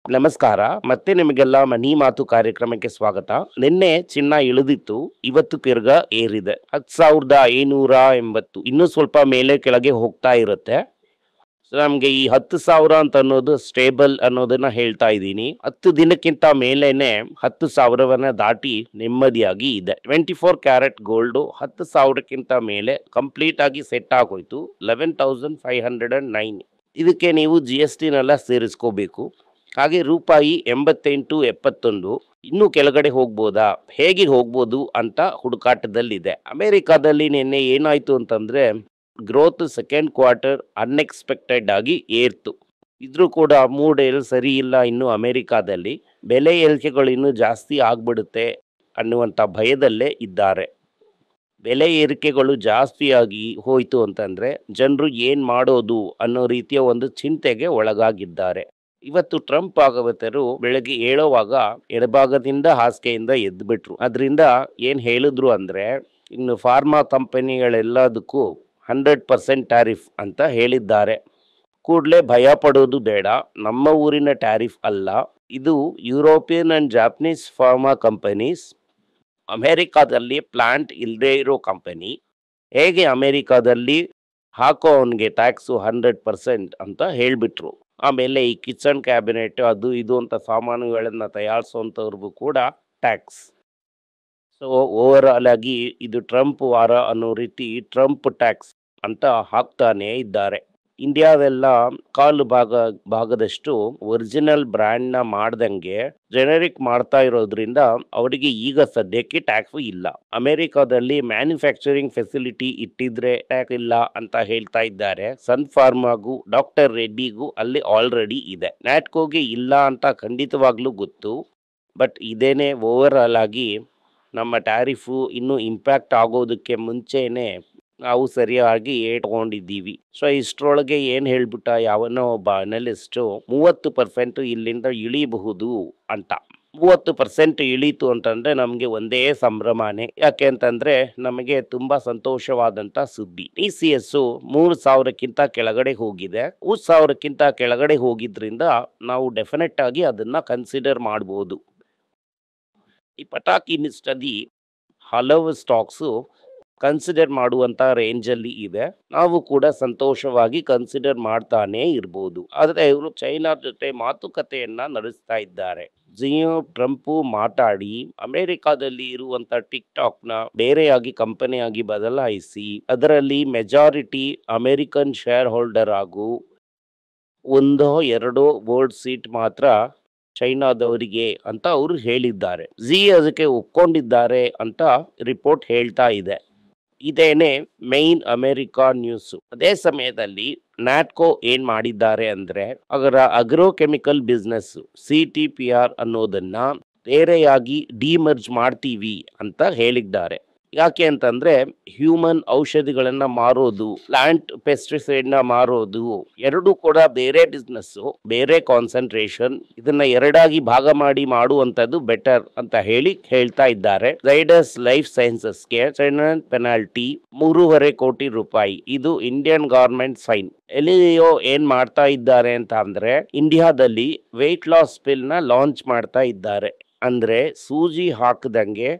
ನಮಸ್ಕಾರ. ಮತ್ತೆ ನಿಮಗೆಲ್ಲ ಮನಿ ಮಾತು ಕಾರ್ಯಕ್ರಮಕ್ಕೆ ಸ್ವಾಗತ. ನಿನ್ನೆ ಚಿನ್ನ ಇಳಿದಿತ್ತು, ಇವತ್ತು ತಿರ್ಗಾ ಏರಿದೆ. 10,580 ಇನ್ನೂ ಸ್ವಲ್ಪ ಮೇಲೆ ಕೆಳಗೆ ಹೋಗ್ತಾ ಇರುತ್ತೆ. ಸೊ ನಮ್ಗೆ ಈ 10,000 ಅಂತ ಅನ್ನೋದು ಸ್ಟೇಬಲ್ ಅನ್ನೋದನ್ನ ಹೇಳ್ತಾ ಇದ್ದೀನಿ. 10 ದಿನಕ್ಕಿಂತ ಮೇಲೇನೆ 10,000ವನ್ನ ದಾಟಿ ನೆಮ್ಮದಿಯಾಗಿ ಇದೆ. 24 ಕ್ಯಾರೆಟ್ ಗೋಲ್ಡ್ 10,000ಕ್ಕಿಂತ ಮೇಲೆ ಕಂಪ್ಲೀಟ್ ಆಗಿ ಸೆಟ್ ಆಗೋಯ್ತು. 11,509. ಇದಕ್ಕೆ ನೀವು GSTನೆಲ್ಲ ಸೇರಿಸ್ಕೋಬೇಕು. ಹಾಗೆ ರೂಪಾಯಿ 88.71 ಇನ್ನೂ ಕೆಳಗಡೆ ಹೋಗ್ಬೋದಾ, ಹೇಗೆ ಹೋಗ್ಬೋದು ಅಂತ ಹುಡುಕಾಟದಲ್ಲಿದೆ. ಅಮೆರಿಕಾದಲ್ಲಿ ನಿನ್ನೆ ಏನಾಯ್ತು ಅಂತಂದ್ರೆ ಗ್ರೋತ್ ಸೆಕೆಂಡ್ ಕ್ವಾರ್ಟರ್ ಅನ್ಎಕ್ಸ್ಪೆಕ್ಟೆಡ್ ಆಗಿ ಏರ್ತು. ಇದ್ರೂ ಕೂಡ ಮೂಡ್ ಸರಿ ಇಲ್ಲ. ಇನ್ನು ಅಮೆರಿಕಾದಲ್ಲಿ ಬೆಲೆ ಏರಿಕೆಗಳು ಇನ್ನೂ ಜಾಸ್ತಿ ಆಗ್ಬಿಡುತ್ತೆ ಅನ್ನುವಂಥ ಭಯದಲ್ಲೇ ಇದ್ದಾರೆ. ಬೆಲೆ ಏರಿಕೆಗಳು ಜಾಸ್ತಿಯಾಗಿ ಹೋಯ್ತು ಅಂತಂದ್ರೆ ಜನರು ಏನ್ ಮಾಡೋದು ಅನ್ನೋ ರೀತಿಯ ಒಂದು ಚಿಂತೆಗೆ ಒಳಗಾಗಿದ್ದಾರೆ. ಇವತ್ತು ಟ್ರಂಪ್ ಭಾಗವತರು ಬೆಳಗ್ಗೆ ಏಳುವಾಗ ಎಡಭಾಗದಿಂದ ಹಾಸಿಗೆಯಿಂದ ಎದ್ಬಿಟ್ರು. ಅದರಿಂದ ಏನ್ ಹೇಳಿದ್ರು ಅಂದ್ರೆ ಇನ್ನು ಫಾರ್ಮಾ ಕಂಪನಿಗಳೆಲ್ಲದಕ್ಕೂ 100% ಟ್ಯಾರಿಫ್ ಅಂತ ಹೇಳಿದ್ದಾರೆ. ಕೂಡಲೇ ಭಯ ಪಡೋದು ಬೇಡ, ನಮ್ಮ ಊರಿನ ಟ್ಯಾರಿಫ್ ಅಲ್ಲ ಇದು. European and Japanese pharma companies, ಅಮೆರಿಕಾದಲ್ಲಿ ಪ್ಲಾಂಟ್ ಇಲ್ಲದೆ ಇರೋ ಕಂಪನಿ, ಹೇಗೆ ಅಮೆರಿಕಾದಲ್ಲಿ ಹಾಕೋ ಅವನಿಗೆ ಟ್ಯಾಕ್ಸು 100% ಅಂತ ಹೇಳ್ಬಿಟ್ರು. ಆಮೇಲೆ ಈ ಕಿಚನ್ ಕ್ಯಾಬಿನೆಟ್ ಅದು ಇದು ಅಂತ ಸಾಮಾನುಗಳನ್ನ ತಯಾರಿಸುವಂಥವ್ರಿಗೂ ಕೂಡ ಟ್ಯಾಕ್ಸ್. ಸೊ ಓವರ್ ಆಲ್ ಆಗಿ ಇದು ಟ್ರಂಪ್ ವಾರ ಅನ್ನೋ ರೀತಿ ಟ್ರಂಪ್ ಟ್ಯಾಕ್ಸ್ ಅಂತ ಹಾಕ್ತಾನೆ ಇದ್ದಾರೆ. ಇಂಡಿಯಾವೆಲ್ಲ ಕಾಲು ಭಾಗದಷ್ಟು ಒರಿಜಿನಲ್ ಬ್ರ್ಯಾಂಡ್ನ ಮಾಡ್ದಂಗೆ ಜೆನೆರಿಕ್ ಮಾಡ್ತಾ ಇರೋದ್ರಿಂದ ಅವರಿಗೆ ಈಗ ಸದ್ಯಕ್ಕೆ ಟ್ಯಾಕ್ಸ್ ಇಲ್ಲ. ಅಮೆರಿಕಾದಲ್ಲಿ ಮ್ಯಾನುಫ್ಯಾಕ್ಚರಿಂಗ್ ಫೆಸಿಲಿಟಿ ಇಟ್ಟಿದ್ರೆ ಟ್ಯಾಕ್ಸ್ ಇಲ್ಲ ಅಂತ ಹೇಳ್ತಾ ಇದ್ದಾರೆ. ಸನ್ ಫಾರ್ಮಾಗೂ ಡಾಕ್ಟರ್ ರೆಡ್ಡಿಗೂ ಅಲ್ಲಿ ಆಲ್ರೆಡಿ ಇದೆ. ನ್ಯಾಟ್ಕೋಗೆ ಇಲ್ಲ ಅಂತ ಖಂಡಿತವಾಗ್ಲೂ ಗೊತ್ತು. ಬಟ್ ಇದೇನೆ ಓವರ್ ಆಲ್ ಆಗಿ ನಮ್ಮ ಟ್ಯಾರಿಫು ಇನ್ನೂ ಇಂಪ್ಯಾಕ್ಟ್ ಆಗೋದಕ್ಕೆ ಮುಂಚೆನೆ ನಾವು ಸರಿಯಾಗಿ ತಗೊಂಡಿದ್ದೀವಿ. ಸೊ ಇಷ್ಟರೊಳಗೆ ಏನು ಹೇಳ್ಬಿಟ್ಟ ಯಾವನೋ ಒಬ್ಬ ಅನಲಿಸ್ಟು 30% ಇಲ್ಲಿಂದ ಇಳಿಬಹುದು ಅಂತ. 30% ಇಳೀತು ಅಂತಂದ್ರೆ ನಮಗೆ ಒಂದೇ ಸಂಭ್ರಮನೇ. ಯಾಕೆ ಅಂತಂದ್ರೆ ನಮಗೆ ತುಂಬಾ ಸಂತೋಷವಾದಂತ ಸುದ್ದಿ. TCS 3,000ಕ್ಕಿಂತ ಕೆಳಗಡೆ ಹೋಗಿದೆ. 3,000ಕ್ಕಿಂತ ಕೆಳಗಡೆ ಹೋಗಿದ್ರಿಂದ ನಾವು ಡೆಫಿನೆಟ್ ಆಗಿ ಅದನ್ನ ಕನ್ಸಿಡರ್ ಮಾಡ್ಬೋದು. ಈ ಪಟಾಕಿ ಲಿಸ್ಟಲ್ಲಿ ಹಲವು ಸ್ಟಾಕ್ಸು ಕನ್ಸಿಡರ್ ಮಾಡುವಂಥ ರೇಂಜಲ್ಲಿ ಇದೆ. ನಾವು ಕೂಡ ಸಂತೋಷವಾಗಿ ಕನ್ಸಿಡರ್ ಮಾಡ್ತಾನೆ ಇರ್ಬೋದು. ಆದರೆ ಇವರು ಚೈನಾ ಜೊತೆ ಮಾತುಕತೆಯನ್ನ ನಡೆಸ್ತಾ ಇದ್ದಾರೆ. ಜಿಯೋ ಟ್ರಂಪು ಮಾತಾಡಿ ಅಮೆರಿಕಾದಲ್ಲಿ ಇರುವಂಥ ಟಿಕ್ಟಾಕ್ನ ಬೇರೆಯಾಗಿ ಕಂಪನಿಯಾಗಿ ಬದಲಾಯಿಸಿ ಅದರಲ್ಲಿ ಮೆಜಾರಿಟಿ ಅಮೆರಿಕನ್ ಶೇರ್ ಹೋಲ್ಡರ್ ಆಗು, 1-2 ಬೋರ್ಡ್ ಸೀಟ್ ಮಾತ್ರ ಚೈನಾದವರಿಗೆ ಅಂತ ಅವರು ಹೇಳಿದ್ದಾರೆ. ಅದಕ್ಕೆ ಒಪ್ಕೊಂಡಿದ್ದಾರೆ ಅಂತ ರಿಪೋರ್ಟ್ ಹೇಳ್ತಾ ಇದೆ. ಇದೇನೆ ಮೈನ್ ಅಮೆರಿಕಾ ನ್ಯೂಸ್. ಅದೇ ಸಮಯದಲ್ಲಿ ನ್ಯಾಟ್ಕೋ ಏನ್ ಮಾಡಿದ್ದಾರೆ ಅಂದ್ರೆ ಅದರ ಅಗ್ರೋಕೆಮಿಕಲ್ ಬಿಸ್ನೆಸ್ CTPR ಅನ್ನೋದನ್ನ ಬೇರೆಯಾಗಿ ಡಿಮರ್ಜ್ ಮಾಡ್ತೀವಿ ಅಂತ ಹೇಳಿದ್ದಾರೆ. ಯಾಕೆ ಅಂತಂದ್ರೆ ಹ್ಯೂಮನ್ ಔಷಧಿಗಳನ್ನ ಮಾರೋದು, ಪ್ಲಾಂಟ್ ಪೆಸ್ಟಿಸೈಡ್ನ ಮಾರೋದು ಎರಡೂ ಕೂಡ ಬೇರೆ ಬಿಸ್ನೆಸ್, ಬೇರೆ ಕಾನ್ಸಂಟ್ರೇಷನ್. ಇದನ್ನ ಎರಡಾಗಿ ಭಾಗ ಮಾಡಿ ಮಾಡುವಂತದ್ದು ಬೆಟರ್ ಅಂತ ಹೇಳ್ತಾ ಇದ್ದಾರೆ. ಝೈಡಸ್ ಲೈಫ್ ಸೈನ್ಸಸ್ಗೆ ಸೆನೆಟ್ ಪೆನಾಲ್ಟಿ 3.5 ಕೋಟಿ ರೂಪಾಯಿ. ಇದು ಇಂಡಿಯನ್ ಗವರ್ಮೆಂಟ್ ಫೈನ್. ಎಲ್ಲಿಯೋ ಏನ್ ಮಾಡ್ತಾ ಇದ್ದಾರೆ ಅಂತ ಅಂದ್ರೆ ಇಂಡಿಯಾದಲ್ಲಿ ವೆಯ್ಟ್ ಲಾಸ್ ಪಿಲ್ ನ ಲಾಂಚ್ ಮಾಡ್ತಾ ಇದ್ದಾರೆ. ಅಂದ್ರೆ ಸೂಜಿ ಹಾಕದಂಗೆ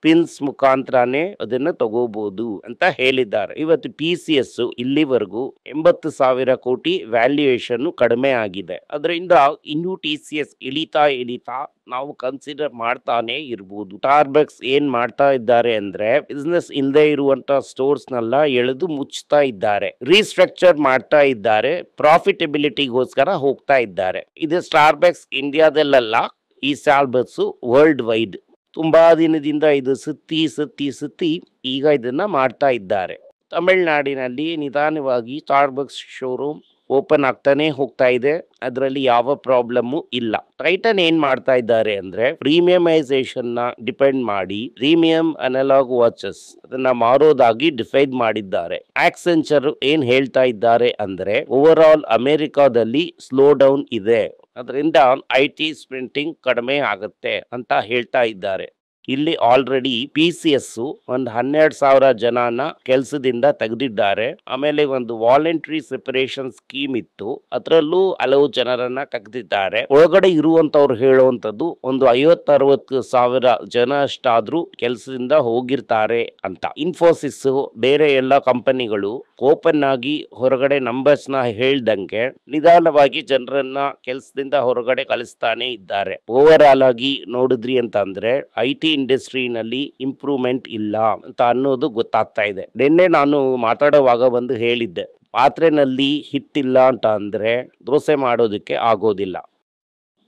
ಪಿನ್ಸ್ ಮುಖಾಂತರನೇ ಅದನ್ನ ತಗೋಬಹುದು ಅಂತ ಹೇಳಿದ್ದಾರೆ. ಇವತ್ತು TCS ಇಲ್ಲಿವರೆಗೂ 80,000 ಕೋಟಿ ವ್ಯಾಲ್ಯೂಯೇಷನ್ ಕಡಿಮೆ ಆಗಿದೆ. ಅದರಿಂದ ಇನ್ನೂ TCS ಇಳಿತಾ ನಾವು ಕನ್ಸಿಡರ್ ಮಾಡ್ತಾನೆ ಇರ್ಬೋದು. ಸ್ಟಾರ್ಬಕ್ಸ್ ಏನ್ ಮಾಡ್ತಾ ಇದ್ದಾರೆ ಅಂದ್ರೆ ಬಿಸ್ನೆಸ್ ಇಲ್ಲದೆ ಇರುವಂತ ಸ್ಟೋರ್ಸ್ನೆಲ್ಲ ಎಳೆದು ಮುಚ್ತಾ ಇದ್ದಾರೆ, ರೀಸ್ಟ್ರಕ್ಚರ್ ಮಾಡ್ತಾ ಇದ್ದಾರೆ, ಪ್ರಾಫಿಟಬಿಲಿಟಿಗೋಸ್ಕರ ಹೋಗ್ತಾ ಇದ್ದಾರೆ. ಇದು ಸ್ಟಾರ್ಬಕ್ಸ್ ಇಂಡಿಯಾದಲ್ಲ, ಈ ಸ್ಟಾರ್ಬಕ್ಸ್ ವರ್ಲ್ಡ್ ವೈಡ್. ತುಂಬಾ ದಿನದಿಂದ ಇದು ಸುತ್ತಿ ಈಗ ಇದನ್ನ ಮಾಡ್ತಾ ಇದ್ದಾರೆ. ತಮಿಳುನಾಡಿನಲ್ಲಿ ನಿಧಾನವಾಗಿ ಸ್ಟಾರ್ಬಕ್ಸ್ ಶೋರೂಮ್ ಓಪನ್ ಆಗ್ತಾನೆ ಹೋಗ್ತಾ ಇದೆ. ಅದರಲ್ಲಿ ಯಾವ ಪ್ರಾಬ್ಲಮ್ಮು ಇಲ್ಲ. ಟೈಟನ್ ಏನ್ ಮಾಡ್ತಾ ಇದ್ದಾರೆ ಅಂದ್ರೆ ಪ್ರೀಮಿಯಮೈಸೇಷನ್ ನ ಡಿಪೆಂಡ್ ಮಾಡಿ ಪ್ರೀಮಿಯಂ ಅನಲಾಗ್ ವಾಚಸ್ ಅದನ್ನ ಮಾರೋದಾಗಿ ಡಿಸೈಡ್ ಮಾಡಿದ್ದಾರೆ. ಆಕ್ಸೆಂಚರ್ ಏನ್ ಹೇಳ್ತಾ ಇದ್ದಾರೆ ಅಂದ್ರೆ ಓವರ್ ಆಲ್ ಅಮೆರಿಕಾದಲ್ಲಿ ಸ್ಲೋ ಡೌನ್ ಇದೆ, ಅದರಿಂದ IT ಸ್ಪೆಂಡಿಂಗ್ ಕಡಿಮೆ ಆಗುತ್ತೆ ಅಂತ ಹೇಳ್ತಾ ಇದ್ದಾರೆ. ಇಲ್ಲಿ ಆಲ್ರೆಡಿ PCS ಒಂದು 12,000 ಜನನ ಕೆಲಸದಿಂದ ತೆಗೆದಿದ್ದಾರೆ. ಆಮೇಲೆ ಒಂದು ವಾಲಂಟರಿ ಸೆಪರೇಷನ್ ಸ್ಕೀಮ್ ಇತ್ತು, ಅದರಲ್ಲೂ ಹಲವು ಜನರನ್ನ ತೆಗೆದಿದ್ದಾರೆ. ಒಳಗಡೆ ಇರುವಂತವ್ರು ಹೇಳುವಂತದ್ದು ಒಂದು 50-60 ಸಾವಿರ ಜನ ಅಷ್ಟಾದ್ರೂ ಕೆಲಸದಿಂದ ಹೋಗಿರ್ತಾರೆ ಅಂತ. ಇನ್ಫೋಸಿಸ್ ಬೇರೆ ಎಲ್ಲ ಕಂಪನಿಗಳು ಓಪನ್ ಆಗಿ ಹೊರಗಡೆ ನಂಬರ್ಸ್ ನ ಹೇಳ್ದಂಗೆ ನಿಧಾನವಾಗಿ ಜನರನ್ನ ಕೆಲಸದಿಂದ ಹೊರಗಡೆ ಕಳಿಸ್ತಾನೆ ಇದ್ದಾರೆ. ಓವರ್ ಆಲ್ ಆಗಿ ನೋಡಿದ್ರಿ ಅಂತ ಅಂದ್ರೆ IT ಇಂಡಸ್ಟ್ರಿನಲ್ಲಿ ಇಂಪ್ರೂವ್ಮೆಂಟ್ ಇಲ್ಲ ಅಂತ ಅನ್ನೋದು ಗೊತ್ತಾಗ್ತಾ ಇದೆ. ನಿನ್ನೆ ನಾನು ಮಾತಾಡುವಾಗ ಒಂದು ಹೇಳಿದ್ದೆ, ಪಾತ್ರೆನಲ್ಲಿ ಹಿಟ್ಟಿಲ್ಲ ಅಂತ ಅಂದ್ರೆ ದೋಸೆ ಮಾಡೋದಕ್ಕೆ ಆಗೋದಿಲ್ಲ.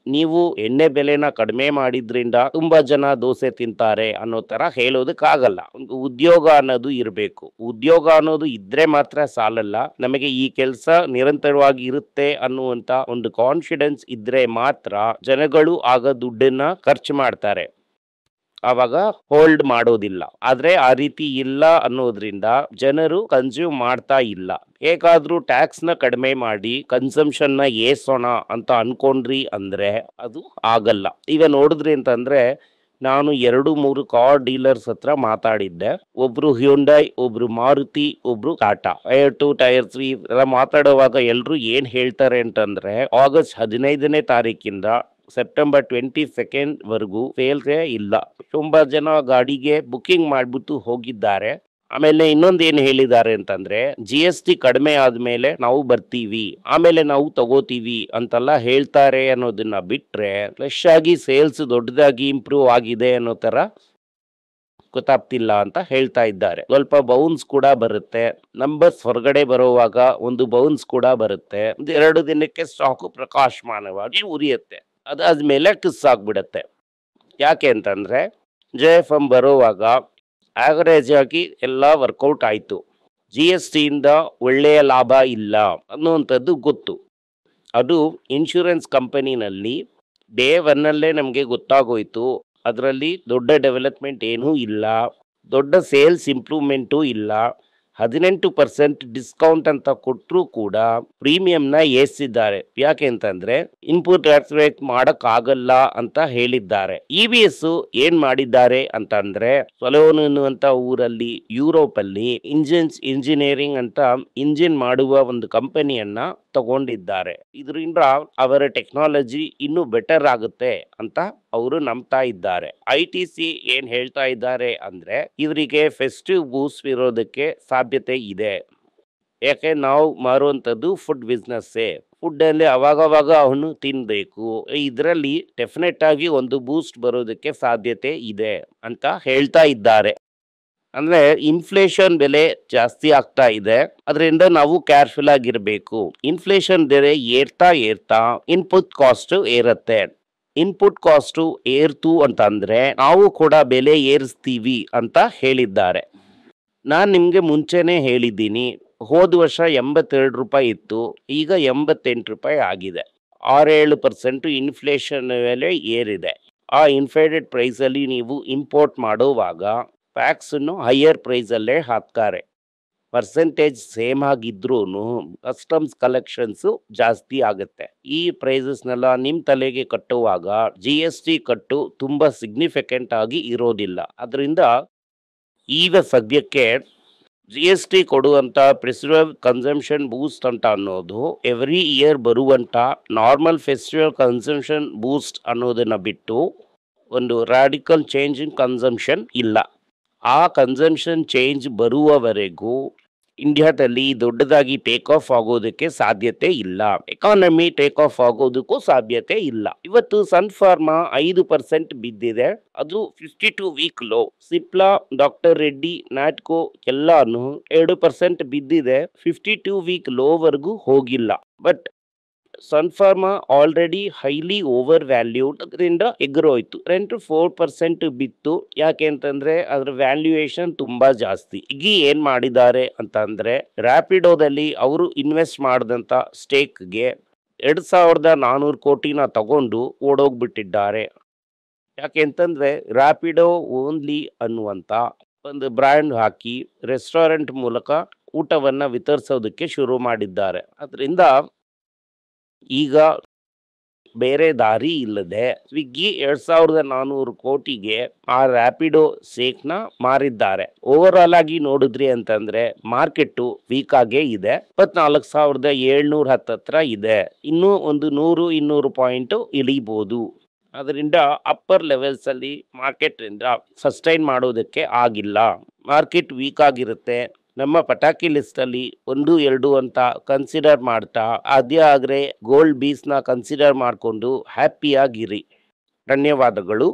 ನೀವು ಎಣ್ಣೆ ಬೆಲೆನ ಕಡಿಮೆ ಮಾಡಿದ್ರಿಂದ ತುಂಬಾ ಜನ ದೋಸೆ ತಿಂತಾರೆ ಅನ್ನೋ ತರ ಹೇಳೋದಕ್ಕಾಗಲ್ಲ. ಒಂದು ಉದ್ಯೋಗ ಅನ್ನೋದು ಇರಬೇಕು. ಉದ್ಯೋಗ ಅನ್ನೋದು ಇದ್ರೆ ಮಾತ್ರ ಸಾಲಲ್ಲ, ನಮಗೆ ಈ ಕೆಲಸ ನಿರಂತರವಾಗಿ ಇರುತ್ತೆ ಅನ್ನುವಂತ ಒಂದು ಕಾನ್ಫಿಡೆನ್ಸ್ ಇದ್ರೆ ಮಾತ್ರ ಜನಗಳು ಆಗ ದುಡ್ಡನ್ನ ಖರ್ಚು ಮಾಡ್ತಾರೆ, ಆವಾಗ ಹೋಲ್ಡ್ ಮಾಡೋದಿಲ್ಲ. ಆದ್ರೆ ಆ ರೀತಿ ಇಲ್ಲ ಅನ್ನೋದ್ರಿಂದ ಜನರು ಕನ್ಸ್ಯೂಮ್ ಮಾಡ್ತಾ ಇಲ್ಲ. ಹೇಗಾದ್ರೂ ಟ್ಯಾಕ್ಸ್ ನ ಕಡಿಮೆ ಮಾಡಿ ಕನ್ಸಂಪ್ಷನ್ ನ ಏರ್ಸೋಣ ಅಂತ ಅನ್ಕೊಂಡ್ರಿ ಅಂದ್ರೆ ಅದು ಆಗಲ್ಲ. ಈಗ ನೋಡಿದ್ರಿ ಅಂತಂದ್ರೆ ನಾನು 2-3 ಕಾರ್ ಡೀಲರ್ಸ್ ಹತ್ರ ಮಾತಾಡಿದ್ದೆ. ಒಬ್ರು ಹ್ಯುಂಡೈ, ಒಬ್ರು ಮಾರುತಿ, ಒಬ್ರು ಟಾಟಾ. ಟೈರ್ 2, ಟೈರ್ 3 ಎಲ್ಲ ಮಾತಾಡುವಾಗ ಎಲ್ರು ಏನ್ ಹೇಳ್ತಾರೆ ಅಂತಂದ್ರೆ ಆಗಸ್ಟ್ 15ನೇ ತಾರೀಕಿಂದ ಸೆಪ್ಟೆಂಬರ್ 22 ವರೆಗೂ ಸೇಲ್ಸೇ ಇಲ್ಲ. ತುಂಬಾ ಜನ ಗಾಡಿಗೆ ಬುಕಿಂಗ್ ಮಾಡ್ಬಿಟ್ಟು ಹೋಗಿದ್ದಾರೆ. ಆಮೇಲೆ ಇನ್ನೊಂದು ಏನ್ ಹೇಳಿದ್ದಾರೆ ಅಂತಂದ್ರೆ GST ಕಡಿಮೆ ಆದ್ಮೇಲೆ ನಾವು ಬರ್ತೀವಿ, ಆಮೇಲೆ ನಾವು ತಗೋತೀವಿ ಅಂತೆಲ್ಲ ಹೇಳ್ತಾರೆ ಅನ್ನೋದನ್ನ ಬಿಟ್ರೆ ಫ್ರೆಶ್ ಆಗಿ ಸೇಲ್ಸ್ ದೊಡ್ಡದಾಗಿ ಇಂಪ್ರೂವ್ ಆಗಿದೆ ಅನ್ನೋ ತರ ಗೊತ್ತಾಗ್ತಿಲ್ಲ ಅಂತ ಹೇಳ್ತಾ ಇದ್ದಾರೆ. ಸ್ವಲ್ಪ ಬೌನ್ಸ್ ಕೂಡ ಬರುತ್ತೆ, ನಂಬರ್ಸ್ ಹೊರಗಡೆ ಬರುವಾಗ ಒಂದು ಬೌನ್ಸ್ ಕೂಡ ಬರುತ್ತೆ. 2 ದಿನಕ್ಕೆ ಸ್ಟಾಕ್ ಪ್ರಕಾಶಮಾನವಾಗಿ ಉರಿಯುತ್ತೆ, ಅದಾದ್ಮೇಲೆ ಕಿಸ್ ಆಗ್ಬಿಡತ್ತೆ. ಯಾಕೆ ಅಂತಂದ್ರೆ JFM ಬರುವಾಗ ಆವರೇಜ್ ಆಗಿ ಎಲ್ಲ ವರ್ಕೌಟ್ ಆಯ್ತು, GST ಇಂದ ಒಳ್ಳೆಯ ಲಾಭ ಇಲ್ಲ ಅನ್ನುವಂಥದ್ದು ಗೊತ್ತು. ಅದು ಇನ್ಶೂರೆನ್ಸ್ ಕಂಪನಿನಲ್ಲಿ ಡೇ 1 ನಮಗೆ ಗೊತ್ತಾಗೋಯ್ತು. ಅದರಲ್ಲಿ ದೊಡ್ಡ ಡೆವಲಪ್ಮೆಂಟ್ ಏನೂ ಇಲ್ಲ, ದೊಡ್ಡ ಸೇಲ್ಸ್ ಇಂಪ್ರೂವ್ಮೆಂಟು ಇಲ್ಲ. 18% ಡಿಸ್ಕೌಂಟ್ ಅಂತ ಕೊಟ್ಟರು ಕೂಡ ಪ್ರೀಮಿಯಂನ ಏರಿಸಿದ್ದಾರೆ. ಯಾಕೆ ಅಂತಂದ್ರೆ ಇನ್ಪುಟ್ ಟ್ಯಾಕ್ಸ್ ರೇಟ್ ಮಾಡಕ್ ಆಗಲ್ಲ ಅಂತ ಹೇಳಿದ್ದಾರೆ. EBS ಏನ್ ಮಾಡಿದ್ದಾರೆ ಅಂತಂದ್ರೆ ಸೊಲೋನ್ ಅನ್ನುವಂತ ಊರಲ್ಲಿ ಯುರೋಪ್ ಅಲ್ಲಿ ಇಂಜಿನಿಯರಿಂಗ್ ಅಂತ ಇಂಜಿನ್ ಮಾಡುವ ಒಂದು ಕಂಪನಿಯನ್ನ ತಗೊಂಡಿದ್ದಾರೆ. ಇದರಿಂದ ಅವರ ಟೆಕ್ನಾಲಜಿ ಇನ್ನೂ ಬೆಟರ್ ಆಗುತ್ತೆ ಅಂತ ಅವರು ನಂಬ್ತಾ ಇದ್ದಾರೆ. ITC ಏನ್ ಹೇಳ್ತಾ ಇದ್ದಾರೆ ಅಂದ್ರೆ ಇವರಿಗೆ ಫೆಸ್ಟಿವ್ ಬೂಸ್ಟ್ ಇರೋದಕ್ಕೆ ಸಾಧ್ಯತೆ ಇದೆ. ಯಾಕೆ ನಾವು ಮಾರುವಂಥದ್ದು ಫುಡ್ ಬಿಸ್ನೆಸ್ಸೇ, ಫುಡ್ ಅಲ್ಲಿ ಅವಾಗವಾಗ ಅವನು ತಿನ್ಬೇಕು, ಇದರಲ್ಲಿ ಡೆಫಿನೆಟ್ ಆಗಿ ಒಂದು ಬೂಸ್ಟ್ ಬರೋದಕ್ಕೆ ಸಾಧ್ಯತೆ ಇದೆ ಅಂತ ಹೇಳ್ತಾ ಇದ್ದಾರೆ. ಅಂದ್ರೆ ಇನ್ಫ್ಲೇಷನ್ ಬೆಲೆ ಜಾಸ್ತಿ ಆಗ್ತಾ ಇದೆ, ಅದರಿಂದ ನಾವು ಕೇರ್ಫುಲ್ ಆಗಿರ್ಬೇಕು. ಇನ್ಫ್ಲೇಷನ್ ಬೆಲೆ ಏರ್ತಾ ಇನ್ಪುಟ್ ಕಾಸ್ಟ್ ಏರತ್ತೆ. ಇನ್ಪುಟ್ ಕಾಸ್ಟ್ ಏರ್ತು ಅಂತಂದ್ರೆ ನಾವು ಕೂಡ ಬೆಲೆ ಏರಿಸ್ತೀವಿ ಅಂತ ಹೇಳಿದ್ದಾರೆ. ನಾನ್ ನಿಮ್ಗೆ ಮುಂಚೆನೆ ಹೇಳಿದ್ದೀನಿ, ಹೋದ ವರ್ಷ 82 ರೂಪಾಯಿ ಇತ್ತು, ಈಗ 88 ರೂಪಾಯಿ ಆಗಿದೆ. 6-7% ಇನ್ಫ್ಲೇಷನ್ ಮೇಲೆ ಏರಿದೆ. ಆ ಇನ್ಫ್ಲೇಟೆಡ್ ಪ್ರೈಸ್ ಅಲ್ಲಿ ನೀವು ಇಂಪೋರ್ಟ್ ಮಾಡುವಾಗ ಟ್ಯಾಕ್ಸ್ ಅನ್ನು ಹೈಯರ್ ಪ್ರೈಸ್ ಅಲ್ಲೇ ಹಾಕ್ತಾರೆ. ಪರ್ಸೆಂಟೇಜ್ ಸೇಮ್ ಆಗಿದ್ರೂ ಕಸ್ಟಮ್ಸ್ ಕಲೆಕ್ಷನ್ಸ್ ಜಾಸ್ತಿ ಆಗುತ್ತೆ. ಈ ಪ್ರೈಸಸ್ನೆಲ್ಲ ನಿಮ್ ತಲೆಗೆ ಕಟ್ಟುವಾಗ GST ಕಟ್ಟು ತುಂಬಾ ಸಿಗ್ನಿಫಿಕೆಂಟ್ ಆಗಿ ಇರೋದಿಲ್ಲ. ಅದರಿಂದ ಈಗ ಸದ್ಯಕ್ಕೆ GST ಕೊಡುವಂತ ಪ್ರಿಸರ್ವ್ ಕನ್ಸಂಪ್ಷನ್ ಬೂಸ್ಟ್ ಅಂತ ಅನ್ನೋದು ಎವ್ರಿ ಇಯರ್ ಬರುವಂತ ನಾರ್ಮಲ್ ಫೆಸ್ಟಿವಲ್ ಕನ್ಸಂಪ್ಷನ್ ಬೂಸ್ಟ್ ಅನ್ನೋದನ್ನ ಬಿಟ್ಟು ಒಂದು ರಾಡಿಕಲ್ ಚೇಂಜ್ ಇನ್ ಕನ್ಸಂಪ್ಷನ್ ಇಲ್ಲ. ಆ ಕನ್ಸಂಪ್ಷನ್ ಚೇಂಜ್ ಬರುವವರೆಗೂ ಇಂಡಿಯಾದಲ್ಲಿ ದೊಡ್ಡದಾಗಿ ಟೇಕ್ ಆಫ್ ಆಗೋದಕ್ಕೆ ಸಾಧ್ಯತೆ ಇಲ್ಲ, ಎಕಾನಮಿ ಟೇಕ್ ಆಫ್ ಆಗೋದಕ್ಕೂ ಸಾಧ್ಯತೆ ಇಲ್ಲ. ಇವತ್ತು ಸನ್ ಫಾರ್ಮಾ 5% ಬಿದ್ದಿದೆ, ಅದು 52 week low. Cipla, doctor Reddy, Natco ಎಲ್ಲಾನು 2% ಬಿದ್ದಿದೆ, 52 ವೀಕ್ ಲೋವರೆಗೂ ಹೋಗಿಲ್ಲ. But Sun Pharma already highly overvalued, ಅದರಿಂದ ಎಗ್ರೋಯ್ತು. 4% ಬಿತ್ತು. ಯಾಕೆ ಅಂತಂದ್ರೆ ಅದ್ರ ವ್ಯಾಲ್ಯೂಯೇಷನ್ ತುಂಬಾ ಜಾಸ್ತಿ. ಈಗ ಏನ್ ಮಾಡಿದ್ದಾರೆ ಅಂತಂದ್ರೆ ರ್ಯಾಪಿಡೋದಲ್ಲಿ ಅವರು ಇನ್ವೆಸ್ಟ್ ಮಾಡಿದಂತ ಸ್ಟೇಕ್ಗೆ 2,400 ಕೋಟಿನ ತಗೊಂಡು ಓಡೋಗ್ಬಿಟ್ಟಿದ್ದಾರೆ. ಯಾಕೆ ಅಂತಂದ್ರೆ ರ್ಯಾಪಿಡೋ ಓನ್ಲಿ ಅನ್ನುವಂತ ಒಂದು ಬ್ರ್ಯಾಂಡ್ ಹಾಕಿ ರೆಸ್ಟೋರೆಂಟ್ ಮೂಲಕ ಊಟವನ್ನ ವಿತರಿಸೋದಕ್ಕೆ ಶುರು ಮಾಡಿದ್ದಾರೆ. ಅದರಿಂದ ಈಗ ಬೇರೆ ದಾರಿ ಇಲ್ಲದೆ ಸ್ವಿಗ್ಗಿ 2,400 ಕೋಟಿಗೆ ಆ ರ್ಯಾಪಿಡೋ ಸೇಕ್ನ ಮಾರಿದ್ದಾರೆ. ಓವರ್ ಆಲ್ ಆಗಿ ನೋಡಿದ್ರಿ ಅಂತಂದ್ರೆ ಮಾರ್ಕೆಟ್ ವೀಕ್ ಆಗೇ ಇದೆ. 24,710 ಹತ್ರ ಇದೆ. ಇನ್ನೂ ಒಂದು 100-200 ಪಾಯಿಂಟ್ ಇಳಿಬಹುದು. ಅದರಿಂದ ಅಪ್ಪರ್ ಲೆವೆಲ್ಸ್ ಅಲ್ಲಿ ಮಾರ್ಕೆಟ್ ಇಂದ ಸಸ್ಟೈನ್ ಮಾಡೋದಕ್ಕೆ ಆಗಿಲ್ಲ. ಮಾರ್ಕೆಟ್ ವೀಕ್ ಆಗಿರುತ್ತೆ. ನಮ್ಮ ಪಟಾಕಿ ಲಿಸ್ಟ್ ಅಲ್ಲಿ 1-2 ಅಂತ ಕನ್ಸಿಡರ್ ಮಾಡ್ತಾ, ಅದೇ ಆಗ್ರೆ ಗೋಲ್ಡ್ ಬೀಸ್ ನ ಕನ್ಸಿಡರ್ ಮಾಡ್ಕೊಂಡು ಹ್ಯಾಪಿಯಾಗಿರಿ. ಧನ್ಯವಾದಗಳು.